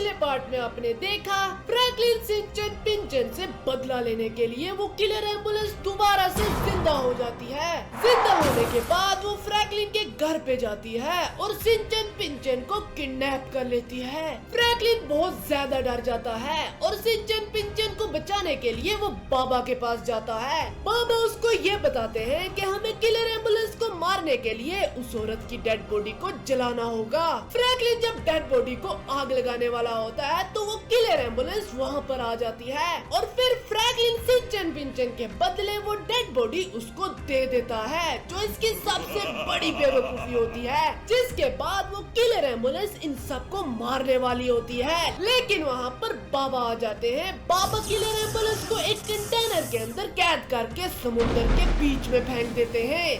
पिछले पार्ट में आपने देखा फ्रैंकलिन सिंचन पिंचन से बदला लेने के लिए वो किलर एम्बुलेंस दोबारा से जिंदा हो जाती है। जिंदा होने के बाद वो फ्रैंकलिन के घर पे जाती है और सिंचन पिंचन को किडनैप कर लेती है। फ्रैंकलिन बहुत ज्यादा डर जाता है और सिंचन पिंचन को बचाने के लिए वो बाबा के पास जाता है। बाबा उसको ये बताते हैं कि हमें किलर एम्बुलेंस को मारने के लिए उस औरत की डेड बॉडी को जलाना होगा। फ्रैंकलिन जब डेड बॉडी को आग लगाने वाला होता है तो वो किलर एम्बुलेंस वहाँ पर आ जाती है और फिर फ्रैंकलिन सिंचन पिंचन के बदले वो डेड बॉडी उसको दे देता है, जो इसकी सबसे बड़ी बेवकूफी होती है। जिसके बाद वो किलर एम्बुलेंस इन सबको मारने वाली होती है, लेकिन वहाँ पर बाबा आ जाते हैं। बाबा किलर एम्बुलेंस को एक कंटेनर के अंदर कैद करके समुद्र के बीच में फेंक देते हैं।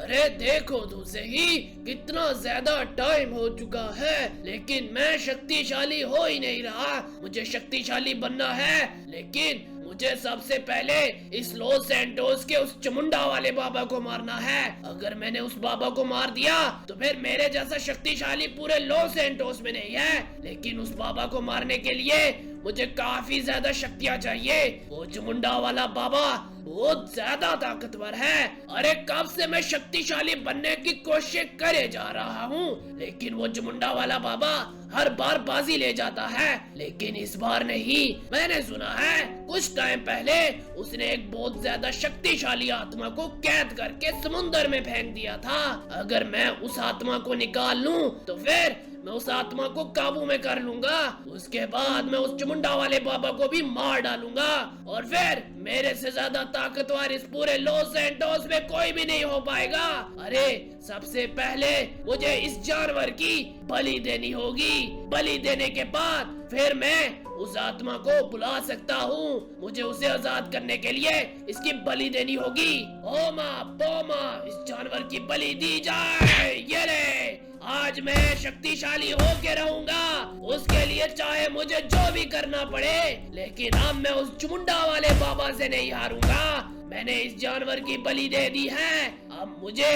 अरे देखो तो सही, कितना ज्यादा टाइम हो चुका है, लेकिन मैं शक्तिशाली हो ही नहीं रहा। मुझे शक्तिशाली बनना है, लेकिन मुझे सबसे पहले इस लॉस सैंटोस के उस चमुंडा वाले बाबा को मारना है। अगर मैंने उस बाबा को मार दिया तो फिर मेरे जैसा शक्तिशाली पूरे लॉस सैंटोस में नहीं है। लेकिन उस बाबा को मारने के लिए मुझे काफी ज्यादा शक्तियाँ चाहिए। वो चमुंडा वाला बाबा बहुत ज्यादा ताकतवर है। अरे कब से मैं शक्तिशाली बनने की कोशिश करे जा रहा हूँ, लेकिन वो चमुंडा वाला बाबा हर बार बाजी ले जाता है, लेकिन इस बार नहीं। मैंने सुना है कुछ टाइम पहले उसने एक बहुत ज्यादा शक्तिशाली आत्मा को कैद करके समुद्र में फेंक दिया था। अगर मैं उस आत्मा को निकाल लूं तो फिर मैं उस आत्मा को काबू में कर लूंगा। उसके बाद मैं उस चमुंडा वाले बाबा को भी मार डालूंगा और फिर मेरे से ज्यादा ताकतवर इस पूरे लॉस सैंटोस में कोई भी नहीं हो पाएगा। अरे सबसे पहले मुझे इस जानवर की बलि देनी होगी। बलि देने के बाद फिर मैं उस आत्मा को बुला सकता हूँ। मुझे उसे आजाद करने के लिए इसकी बलि देनी होगी। ओमा पोमा, इस जानवर की बलि दी जाए। ये ले, आज मैं शक्तिशाली होके रहूंगा, उसके लिए चाहे मुझे जो भी करना पड़े, लेकिन अब मैं उस चमुंडा वाले बाबा से नहीं हारूंगा। मैंने इस जानवर की बलि दे दी है, अब मुझे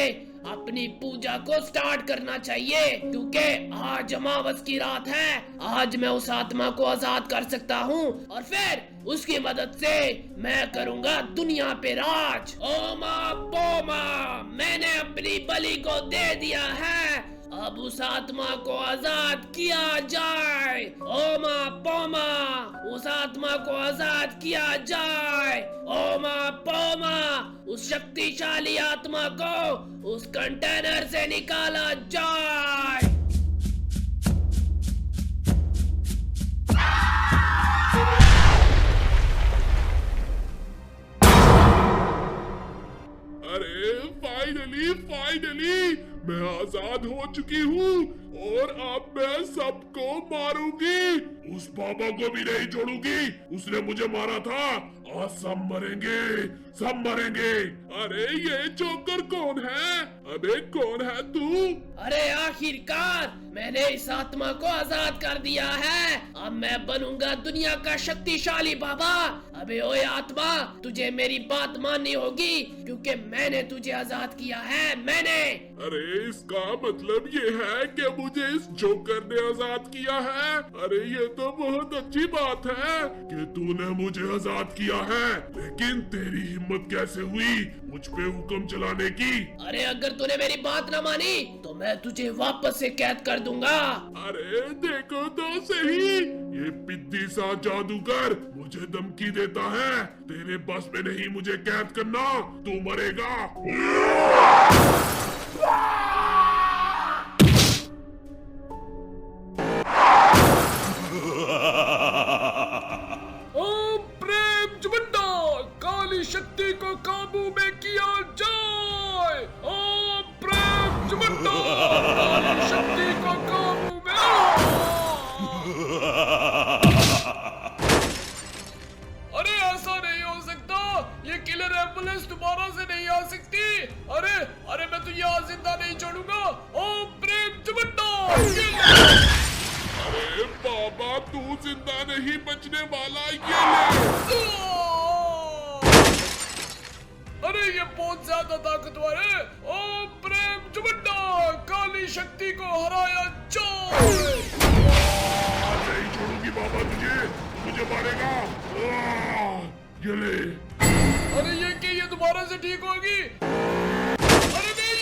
अपनी पूजा को स्टार्ट करना चाहिए, क्योंकि आज अमावस की रात है। आज मैं उस आत्मा को आजाद कर सकता हूँ और फिर उसकी मदद से मैं करूँगा दुनिया पे राज। ओमा पोमा, मैंने अपनी बलि को दे दिया है, अब उस आत्मा को आजाद किया जाए। ओमा पोमा, उस आत्मा को आजाद किया जाए। ओमा पोमा, उस शक्तिशाली आत्मा को उस कंटेनर से निकाला जाए। अरे फाइनली मैं आजाद हो चुकी हूँ और अब मैं सबको मारूंगी। उस बाबा को भी नहीं छोड़ूंगी, उसने मुझे मारा था। आज सब मरेंगे, सब मरेंगे। अरे ये जोकर कौन है? अबे कौन है तू? अरे आखिरकार मैंने इस आत्मा को आजाद कर दिया है। अब मैं बनूंगा दुनिया का शक्तिशाली बाबा। अबे ओए आत्मा, तुझे मेरी बात माननी होगी, क्योंकि मैंने तुझे आजाद किया है। मैंने। अरे इसका मतलब ये है कि मुझे इस जोकर ने आजाद किया है। अरे ये तो बहुत अच्छी बात है कि तूने मुझे आजाद किया है, लेकिन तेरी हिम्मत कैसे हुई मुझ पे हुक्म चलाने की? अरे अगर तूने मेरी बात न मानी तो मैं तुझे वापस से कैद कर दूंगा। अरे देखो तो सही, ये पिद्दी सा जादूगर मुझे धमकी देता है। तेरे बस में नहीं मुझे कैद करना, तू मरेगा। ओम प्रेम चमुंडा, काली शक्ति को काबू में किया जाए। ओम प्रेम चमुंडा, काली शक्ति को काबू में। अरे ऐसा नहीं हो सकता, ये किलर एम्बुलेंस दोबारा से नहीं आ सकती। अरे मैं तो यहाँ जिंदा नहीं छोड़ूंगा। ओम प्रेम चमुंडा। अरे बाबा, तू जिंदा नहीं बचने वाला, ये ले। अरे ये बहुत ज्यादा ताकतवर है। ओम प्रेम चमुंडा, काली काली शक्ति को हराया जाए। आज नहीं छोड़ूंगी बाबा मुझे मारेगा। ये ले। अरे ये दोबारा से ठीक होगी? अरे नहीं।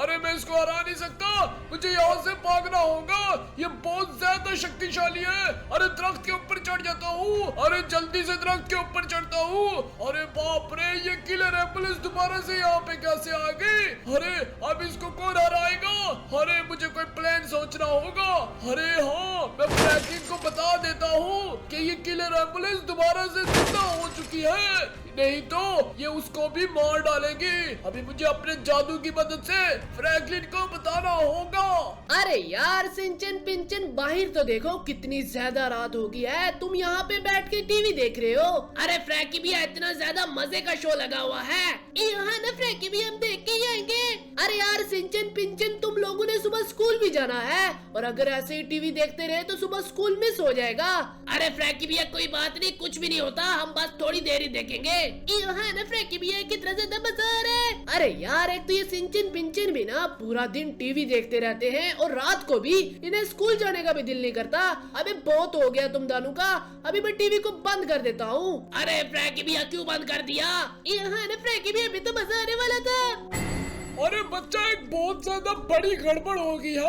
अरे मैं इसको हरा नहीं सकता, मुझे यहाँ से भागना होगा, ये बहुत ज्यादा शक्तिशाली है। अरे दरख्त के ऊपर चढ़ जाता हूँ, अरे जल्दी से दरख्त के ऊपर चढ़ता हूँ। अरे बाप रे, ये किलर एम्बुलेंस दोबारा से यहाँ पे कैसे आ गई? अरे अब इसको कौन हराएगा? अरे मुझे कोई प्लान सोचना होगा। अरे हाँ, मैं फ्रैंकलिन को बता देता हूँ कि ये किलर एम्बुलेंस दोबारा से जिंदा हो चुकी है, नहीं तो ये उसको भी मार डालेगी। अभी मुझे अपने जादू की मदद से फ्रैंकलिन को बताना होगा। अरे यार सिंचन पिंचन, बाहर तो देखो कितनी ज्यादा रात हो गई है, तुम यहाँ पे बैठ के टीवी देख रहे हो। अरे फ्रैंकी भैया, इतना ज्यादा मजे का शो लगा हुआ है। यहाँ ना फ्रैंकी भी हम देख के ही आएंगे। अरे यार सिंचन पिंचन, तुम लोगों ने सुबह स्कूल भी जाना है, और अगर ऐसे ही टीवी देखते रहे तो सुबह स्कूल मिस हो जाएगा। अरे फ्रैंकी भैया, कोई बात नहीं, कुछ भी नहीं होता, हम बस थोड़ी देर ही देखेंगे। यहाँ ना फ्रैंकी भैया, कितना ज्यादा मजा आ रहा है। अरे यार, एक तो ये सिंचन पिंचन भी ना पूरा दिन टीवी देखते रहते हैं, और रात को भी इन्हें स्कूल जाने का भी दिल नहीं करता। अबे बहुत हो गया तुम दानू का, अभी मैं टीवी को बंद कर देता हूँ। अरे फ्रैंकी भैया, क्यों बंद कर दिया? यहाँ ना फ्रैंकी भैया, अभी तो मजा आने वाला था। अरे बच्चा, एक बहुत ज्यादा बड़ी गड़बड़ हो गई है।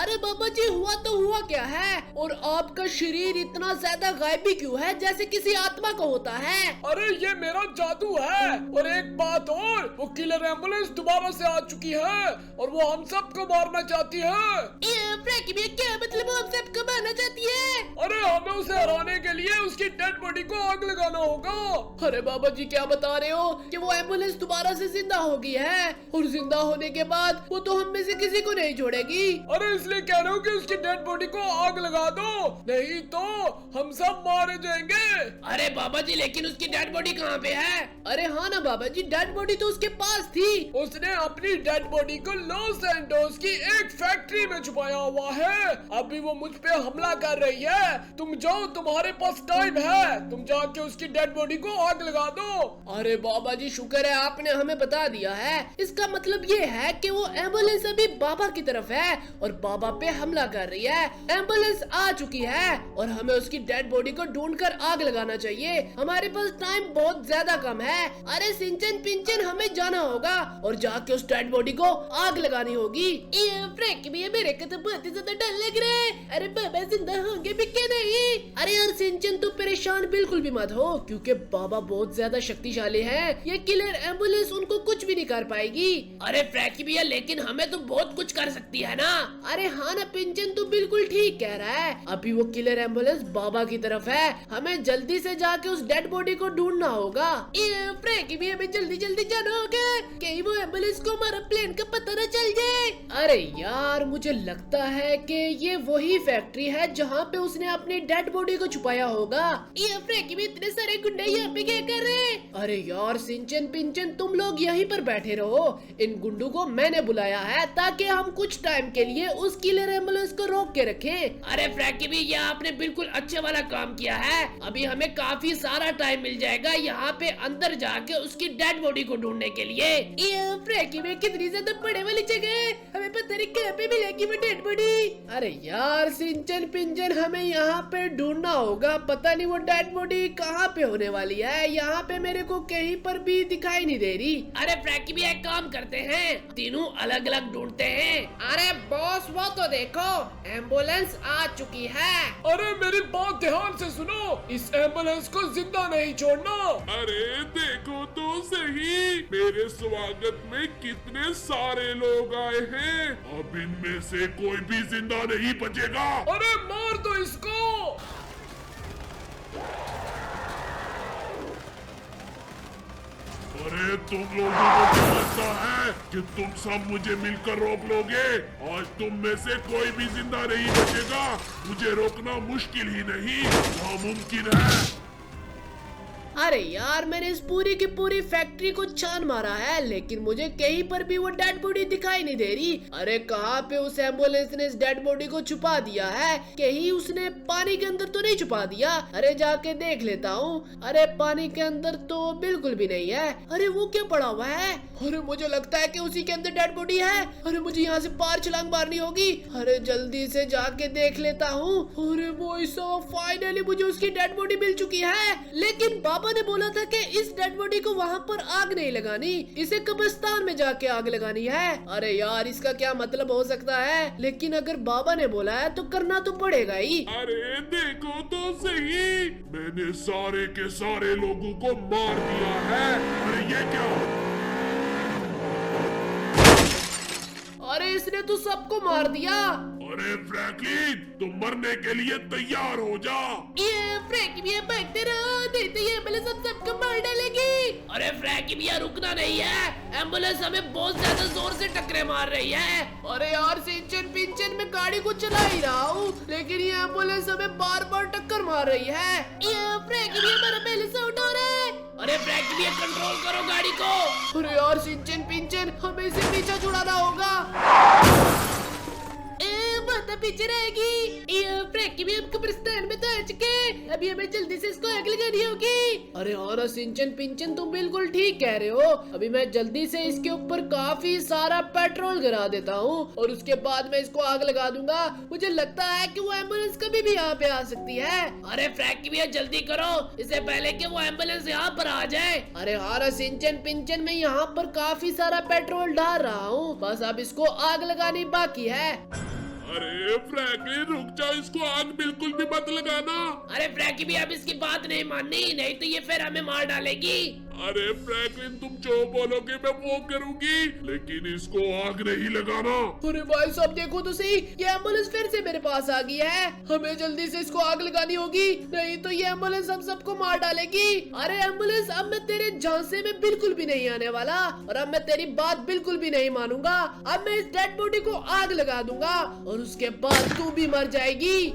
अरे बाबा जी, हुआ तो हुआ क्या है? और आपका शरीर इतना ज्यादा गायबी क्यों है, जैसे किसी आत्मा को होता है? अरे ये मेरा जादू है। और एक बात और, वो किलर एम्बुलेंस दोबारा से आ चुकी है और वो हम सबको मारना चाहती है। ये फ्रैंकी भैया, क्या मतलब वो हम सबको मारना चाहती है? अरे हमें उसे हराने के लिए उसकी डेड बॉडी को आग लगाना होगा। अरे बाबा जी, क्या बता रहे हो कि वो एम्बुलेंस दोबारा से जिंदा हो गई है, और जिंदा होने के बाद वो तो हम में से किसी को नहीं छोड़ेगी। अरे इसलिए कह रहा हूँ कि उसकी डेड बॉडी को आग लगा दो, नहीं तो हम सब मारे जाएंगे। अरे बाबा जी, लेकिन उसकी डेड बॉडी कहाँ पे है? अरे हाँ ना बाबा जी, डेड बॉडी तो उसके पास थी। उसने अपनी डेड बॉडी को लॉस एंजल्स की एक फैक्ट्री में छुपाया हुआ है। अभी वो मुझ पे हमला कर रही है। तुम जाओ, तुम्हारे पास टाइम है, तुम जाके उसकी डेड बॉडी को आग लगा दो। अरे बाबा जी, शुक्र है आपने हमें बता दिया है। इसका मतलब ये है कि वो एम्बुलेंस अभी बाबा की तरफ है और बाबा पे हमला कर रही है। एम्बुलेंस आ चुकी है और हमें उसकी डेड बॉडी को ढूंढकर आग लगाना चाहिए। हमारे पास टाइम बहुत ज्यादा कम है। अरे सिंचन पिंचन, हमें जाना होगा और जाके उस डेड बॉडी को आग लगानी होगी। फ्रैंकी भैया, मेरे को तो बहुत ही ज्यादा डर लग रहा है। अरे बाबा जिंदा होंगे भी क्या नहीं? अरे यार सिंचन, तू परेशान बिल्कुल भी मत हो, क्योंकि बाबा बहुत ज्यादा शक्तिशाली है। ये किलर एम्बुलेंस उनको कुछ भी नहीं कर पाएगी। अरे फ्रैंकी भैया, लेकिन हमें तो बहुत कुछ कर सकती है ना। अरे हाँ ना पिंचन, तू बिल्कुल ठीक कह रहा है। अभी वो किलर एम्बुलेंस बाबा की तरफ है, हमें जल्दी से जाके उस डेड बॉडी को ढूंढना होगा। फ्रैंकी भी हमें जल्दी जल्दी जाना होगा, कहीं वो एम्बुलेंस को हमारा प्लान का पता न चल जाए। अरे यार, मुझे लगता है कि ये वही फैक्ट्री है जहाँ पे उसने अपनी डेड बॉडी को छुपाया होगा। फ्रैंकी भी, इतने सारे गुंडे यहाँ पे क्या कर रहे हैं? अरे यार सिंचन पिंचन, तुम लोग यहीं पर बैठे रहो। इन गुंडों को मैंने बुलाया है ताकि हम कुछ टाइम के लिए उस किलर एम्बुलेंस को रोक के रखें। अरे फ्रैंकी भी, ये आपने बिल्कुल अच्छे वाला काम किया है। अभी हमें काफी सारा टाइम मिल जाएगा यहाँ पे अंदर जाके उसकी डेड बॉडी को ढूंढने के लिए। फ्रैंकी में कितनी ज्यादा बड़े वाली जगह है, हमें पता नहीं कहाँ पे मिलेगी वो डेड बॉडी। अरे यार सिंचन पिंचन, हमें यहाँ पे ढूंढना होगा, पता नहीं वो डेड बॉडी कहाँ पे होने वाली है। यहाँ पे मेरे को कहीं पर भी दिखाई नहीं दे रही। अरे फ्रैंकी भी, एक काम करते हैं, तीनों अलग अलग ढूंढते हैं। अरे बॉस, वो तो देखो, एम्बुलेंस आ चुकी है। अरे मेरी बात ध्यान से सुनो, इस एम्बुलेंस को जिंदा नहीं छोड़ना। अरे देखो तो सही, मेरे स्वागत में कितने सारे लोग आए हैं। अब इनमें से कोई भी जिंदा नहीं बचेगा। अरे मार दो इसको। अरे तुम लोगों को क्या लगता है कि तुम सब मुझे मिलकर रोक लोगे? आज तुम में से कोई भी जिंदा नहीं बचेगा। मुझे रोकना मुश्किल ही नहीं, नामुमकिन है। अरे यार, मैंने इस पूरी की पूरी फैक्ट्री को छान मारा है, लेकिन मुझे कहीं पर भी वो डेड बॉडी दिखाई नहीं दे रही। अरे कहाँ पे उस एम्बुलेंस ने इस डेड बॉडी को छुपा दिया है? कहीं उसने पानी के अंदर तो नहीं छुपा दिया? अरे जाके देख लेता हूँ। अरे पानी के अंदर तो बिल्कुल भी नहीं है। अरे वो क्या पड़ा हुआ है? अरे मुझे लगता है कि उसी के अंदर डेड बॉडी है। अरे मुझे यहाँ से पार छलांग मारनी होगी। अरे जल्दी से जाके देख लेता हूँ। अरे भाई साहब, फाइनली मुझे उसकी डेड बॉडी मिल चुकी है। लेकिन पापा ने बोला था कि इस डेड बॉडी को वहाँ पर आग नहीं लगानी, इसे कब्रिस्तान में जाके आग लगानी है। अरे यार, इसका क्या मतलब हो सकता है? लेकिन अगर बाबा ने बोला है तो करना तो पड़ेगा ही। अरे देखो तो सही, मैंने सारे के सारे लोगों को मार दिया है। अरे ये क्या? अरे इसने तो सबको मार दिया। अरे फ्रैंकलिन, तुम मरने के लिए तैयार हो जा। ये फ्रैंकी भैया भागते रहो, नहीं तो ये एम्बुलेंस हम सबको मार डालेगी। अरे फ्रैंकी भैया रुकना नहीं है, एम्बुलेंस हमें बहुत ज्यादा जोर से टक्करे मार रही है। अरे यार, सिंचन पिंचन में गाड़ी को चला ही रहा हूँ, लेकिन ये एम्बुलेंस हमें बार बार टक्कर मार रही है। ये फ्रैंकी भैया मेरा पहले से उठा रहे। अरे फ्रैंकी भैया कंट्रोल करो गाड़ी को। अरे यार सिंचन पिंचन, हमें इसे पीछे छुड़ाना होगा। पीछे रहेगी। ये फ्रैंकी भी हम कब्रिस्तान में तो आ चुके, अभी हमें जल्दी से इसको आग लगानी होगी। अरे हाँ सिंचन पिंचन, तुम बिल्कुल ठीक कह रहे हो। अभी मैं जल्दी से इसके ऊपर काफी सारा पेट्रोल गिरा देता हूँ और उसके बाद मैं इसको आग लगा दूंगा। मुझे लगता है कि वो एम्बुलेंस कभी भी यहाँ पे आ सकती है। अरे फ्रैंकी भैया जल्दी करो, इससे पहले कि वो एम्बुलेंस यहाँ पर आ जाए। अरे हाँ सिंचन पिंचन, मैं यहाँ पर काफी सारा पेट्रोल डाल रहा हूँ, बस अब इसको आग लगानी बाकी है। अरे फ्रैंकलिन रुक जा, इसको आग बिल्कुल भी मत लगाना। अरे फ्रैंकी भैया अब इसकी बात नहीं माननी, नहीं तो ये फिर हमें मार डालेगी। अरे फ्रैंकलिन, तुम जो बोलोगे मैं वो करूंगी, लेकिन इसको आग नहीं लगाना। अरे भाई साहब देखो तो सही, ये एम्बुलेंस फिर से मेरे पास आ गई है। हमें जल्दी से इसको आग लगानी होगी, नहीं तो ये एम्बुलेंस हम सबको मार डालेगी। अरे एम्बुलेंस, अब मैं तेरे झांसे में बिल्कुल भी नहीं आने वाला और अब मैं तेरी बात बिल्कुल भी नहीं मानूंगा। अब मैं इस डेड बॉडी को आग लगा दूंगा और उसके बाद तू भी मर जाएगी।